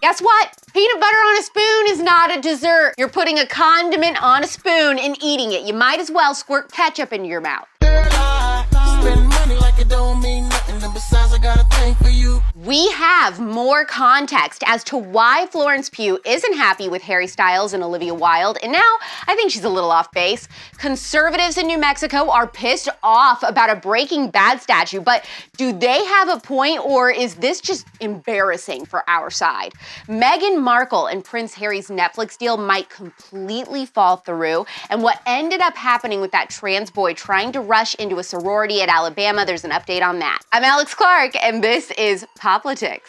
Guess what? Peanut butter on a spoon is not a dessert. You're putting a condiment on a spoon and eating it. You might as well squirt ketchup into your mouth. Spend money like it don't mean nothing, and besides I got a thing for you. We have more context as to why Florence Pugh isn't happy with Harry Styles and Olivia Wilde, and now I think she's a little off base. Conservatives in New Mexico are pissed off about a Breaking Bad statue, but do they have a point, or is this just embarrassing for our side? Meghan Markle and Prince Harry's Netflix deal might completely fall through, and what ended up happening with that trans boy trying to rush into a sorority at Alabama, there's an update on that. I'm Alex Clark, and this is POPlitics.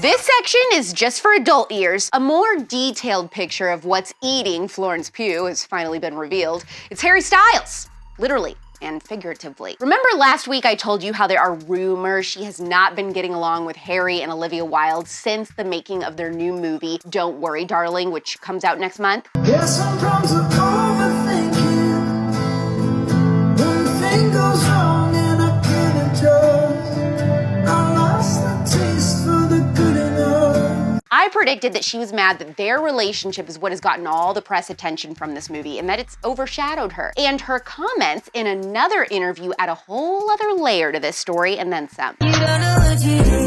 This section is just for adult ears. A more detailed picture of what's eating Florence Pugh has finally been revealed. It's Harry Styles, literally and figuratively. Remember last week I told you how there are rumors she has not been getting along with Harry and Olivia Wilde since the making of their new movie, Don't Worry, Darling, which comes out next month? Yeah, sometimes I'm overthinking. One thing goes wrong and I can't adjust. I lost the taste for the good enough. I predicted that she was mad that their relationship is what has gotten all the press attention from this movie and that it's overshadowed her. And her comments in another interview add a whole other layer to this story and then some. You don't know what you do.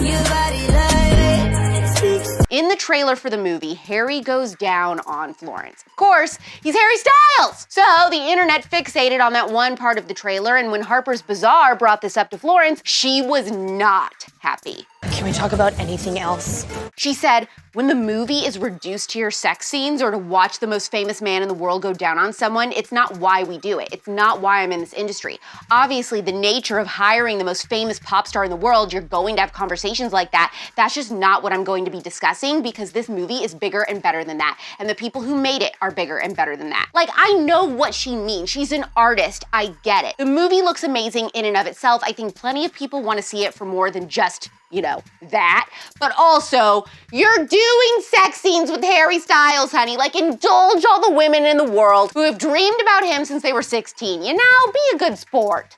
Your body like speaks. In the trailer for the movie, Harry goes down on Florence. Of course, he's Harry Styles! So the internet fixated on that one part of the trailer, and when Harper's Bazaar brought this up to Florence, she was not happy. Can we talk about anything else? She said, when the movie is reduced to your sex scenes or to watch the most famous man in the world go down on someone, it's not why we do it. It's not why I'm in this industry. Obviously, the nature of hiring the most famous pop star in the world, you're going to have conversations like that. That's just not what I'm going to be discussing because this movie is bigger and better than that. And the people who made it are bigger and better than that. Like, I know what she means. She's an artist. I get it. The movie looks amazing in and of itself. I think plenty of people want to see it for more than just, you know, that. But also, you're doing sex scenes with Harry Styles, honey. Like, indulge all the women in the world who have dreamed about him since they were 16. You know, be a good sport.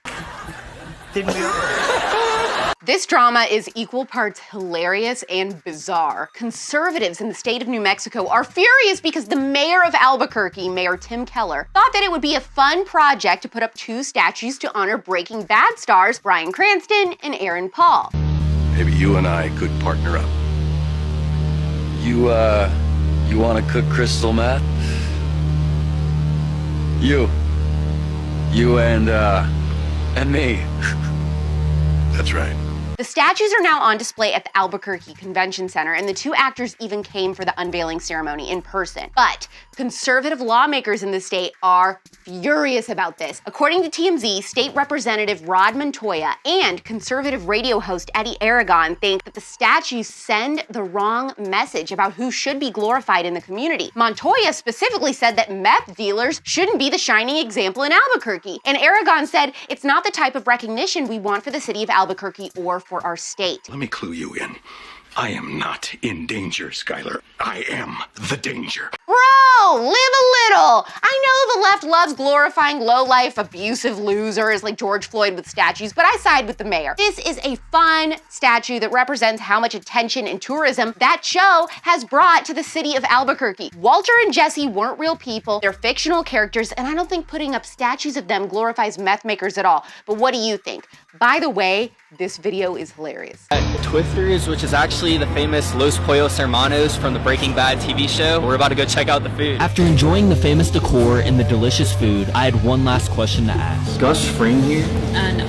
This drama is equal parts hilarious and bizarre. Conservatives in the state of New Mexico are furious because the mayor of Albuquerque, Mayor Tim Keller, thought that it would be a fun project to put up 2 statues to honor Breaking Bad stars Bryan Cranston and Aaron Paul. Maybe you and I could partner up. You wanna cook crystal meth? You and me. That's right. The statues are now on display at the Albuquerque Convention Center, and the 2 actors even came for the unveiling ceremony in person. But conservative lawmakers in the state are furious about this. According to TMZ, State Representative Rod Montoya and conservative radio host Eddie Aragon think that the statues send the wrong message about who should be glorified in the community. Montoya specifically said that meth dealers shouldn't be the shining example in Albuquerque. And Aragon said it's not the type of recognition we want for the city of Albuquerque or for our state. Let me clue you in. I am not in danger, Skylar. I am the danger. Bro, live a little. I know the left loves glorifying low-life, abusive losers like George Floyd with statues, but I side with the mayor. This is a fun statue that represents how much attention and tourism that show has brought to the city of Albuquerque. Walter and Jesse weren't real people. They're fictional characters, and I don't think putting up statues of them glorifies meth makers at all. But what do you think? By the way, this video is hilarious. At TOIFers, which is actually the famous Los Pollos Hermanos from the Breaking Bad TV show. We're about to go check out the food. After enjoying the famous decor and the delicious food, I had one last question to ask. Gus Fring here? No.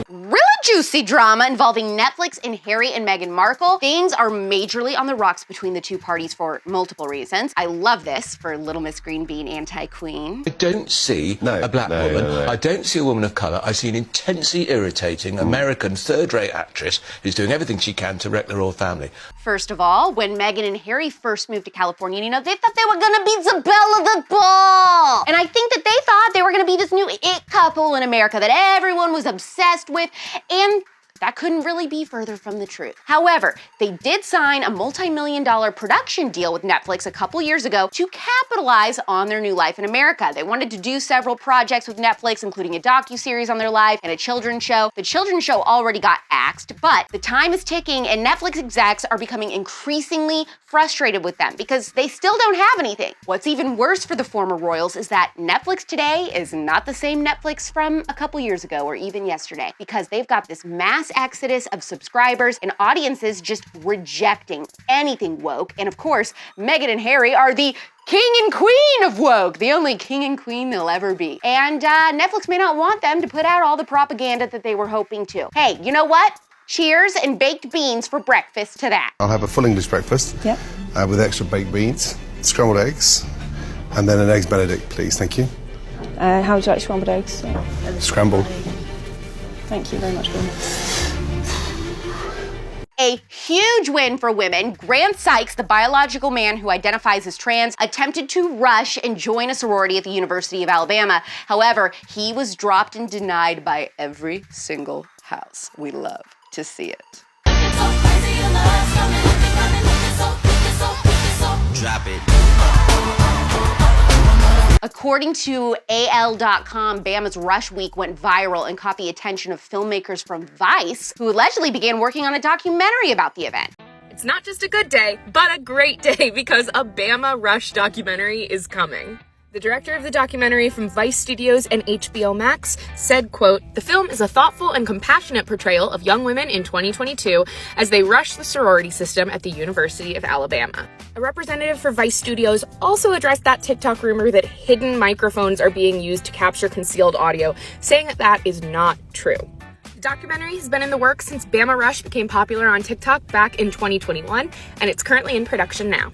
Really juicy drama involving Netflix and Harry and Meghan Markle. Things are majorly on the rocks between the 2 parties for multiple reasons. I love this for Little Miss Green being anti-queen. I don't see a black woman. I don't see a woman of colour. I see an intensely irritating American third-rate actress who's doing everything she can to wreck the royal family. First of all, when Meghan and Harry first moved to California, you know, they thought they were gonna be the belle of the ball. And I think that they thought they were gonna be this new it couple in America that everyone was obsessed with. And That couldn't really be further from the truth. However, they did sign a multi-million-dollar production deal with Netflix a couple years ago to capitalize on their new life in America. They wanted to do several projects with Netflix, including a docuseries on their life and a children's show. The children's show already got axed, but the time is ticking and Netflix execs are becoming increasingly frustrated with them because they still don't have anything. What's even worse for the former royals is that Netflix today is not the same Netflix from a couple years ago or even yesterday, because they've got this mass exodus of subscribers and audiences just rejecting anything woke. And of course, Meghan and Harry are the king and queen of woke, the only king and queen they'll ever be. And Netflix may not want them to put out all the propaganda that they were hoping to. Hey, you know what? Cheers and baked beans for breakfast to that. I'll have a full English breakfast with extra baked beans, scrambled eggs, and then an eggs Benedict, please. Thank you. How would you like scrambled eggs? Scrambled. Thank you very much, Bama. A huge win for women. Grant Sykes, the biological man who identifies as trans, attempted to rush and join a sorority at the University of Alabama. However, he was dropped and denied by every single house. We love to see it. Drop it. According to AL.com, Bama's Rush Week went viral and caught the attention of filmmakers from Vice, who allegedly began working on a documentary about the event. It's not just a good day, but a great day, because a Bama Rush documentary is coming. The director of the documentary from Vice Studios and HBO Max said, quote, "The film is a thoughtful and compassionate portrayal of young women in 2022 as they rush the sorority system at the University of Alabama." A representative for Vice Studios also addressed that TikTok rumor that hidden microphones are being used to capture concealed audio, saying that that is not true. The documentary has been in the works since Bama Rush became popular on TikTok back in 2021, and it's currently in production now.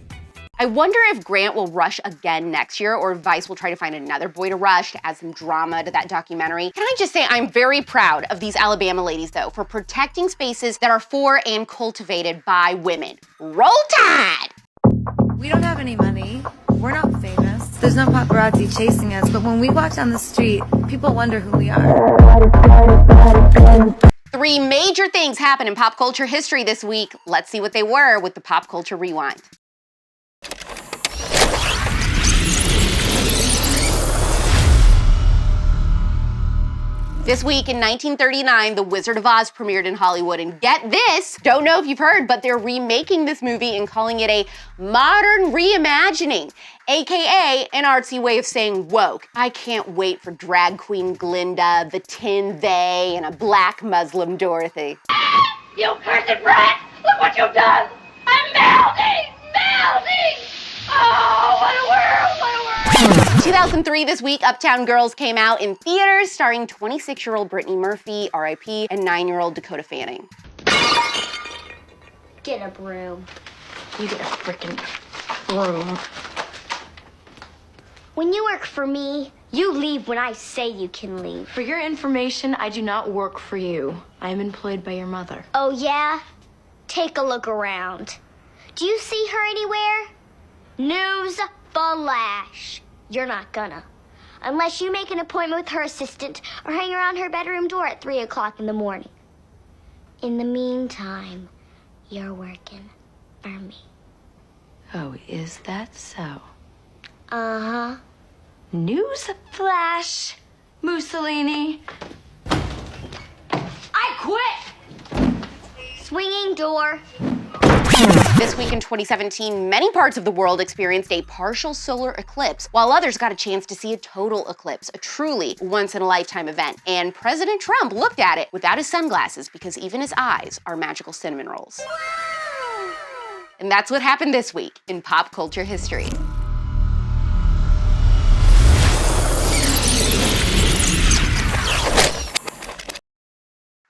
I wonder if Grant will rush again next year, or if Vice will try to find another boy to rush to add some drama to that documentary. Can I just say I'm very proud of these Alabama ladies, though, for protecting spaces that are for and cultivated by women. Roll Tide! We don't have any money. We're not famous. There's no paparazzi chasing us, but when we walk down the street, people wonder who we are. 3 major things happened in pop culture history this week. Let's see what they were with the Pop Culture Rewind. This week in 1939, The Wizard of Oz premiered in Hollywood, and get this, don't know if you've heard, but they're remaking this movie and calling it a modern reimagining, aka an artsy way of saying woke. I can't wait for drag queen Glinda, the Tin They, and a black Muslim Dorothy. You cursed brat! Look what you've done! I'm melting! Melting! Oh, what a world! What a world! 2003 this week, Uptown Girls came out in theaters, starring 26-year-old Brittany Murphy, R.I.P., and 9-year-old Dakota Fanning. Get a broom. You get a frickin' broom. When you work for me, you leave when I say you can leave. For your information, I do not work for you. I am employed by your mother. Oh, yeah? Take a look around. Do you see her anywhere? News flash. You're not gonna. Unless you make an appointment with her assistant or hang around her bedroom door at 3 o'clock in the morning. In the meantime, you're working for me. Oh, is that so? Uh-huh. News flash, Mussolini. I quit! Swinging door. This week in 2017, many parts of the world experienced a partial solar eclipse, while others got a chance to see a total eclipse, a truly once-in-a-lifetime event. And President Trump looked at it without his sunglasses because even his eyes are magical cinnamon rolls. And that's what happened this week in pop culture history.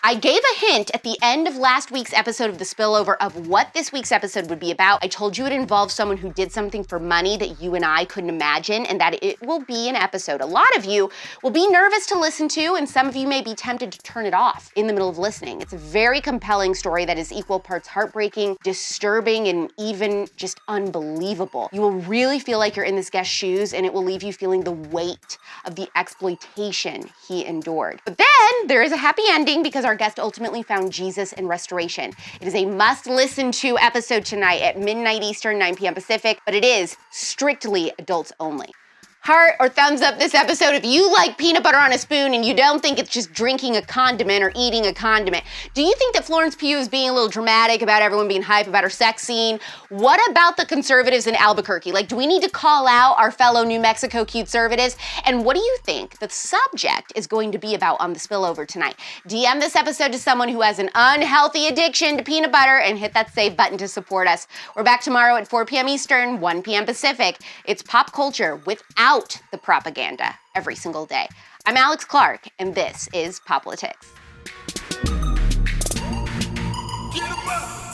I gave a hint at the end of last week's episode of The Spillover of what this week's episode would be about. I told you it involves someone who did something for money that you and I couldn't imagine, and that it will be an episode a lot of you will be nervous to listen to, and some of you may be tempted to turn it off in the middle of listening. It's a very compelling story that is equal parts heartbreaking, disturbing, and even just unbelievable. You will really feel like you're in this guest's shoes, and it will leave you feeling the weight of the exploitation he endured. But then there is a happy ending because our our guest ultimately found Jesus and restoration. It is a must-listen-to episode tonight at midnight Eastern, 9 p.m. Pacific, but it is strictly adults only. Heart or thumbs up this episode if you like peanut butter on a spoon and you don't think it's just drinking a condiment or eating a condiment. Do you think that Florence Pugh is being a little dramatic about everyone being hype about her sex scene? What about the conservatives in Albuquerque? Like, do we need to call out our fellow New Mexico CUTEservatives? And what do you think the subject is going to be about on the spillover tonight? DM this episode to someone who has an unhealthy addiction to peanut butter and hit that save button to support us. We're back tomorrow at 4 p.m. Eastern, 1 p.m. Pacific. It's pop culture without the propaganda every single day. I'm Alex Clark, and this is POPlitics.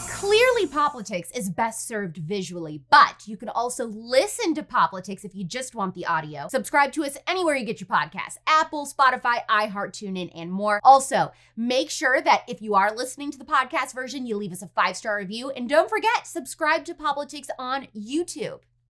Clearly, POPlitics is best served visually, but you can also listen to POPlitics if you just want the audio. Subscribe to us anywhere you get your podcasts: Apple, Spotify, iHeart, TuneIn, and more. Also, make sure that if you are listening to the podcast version, you leave us a 5-star review. And don't forget, subscribe to POPlitics on YouTube.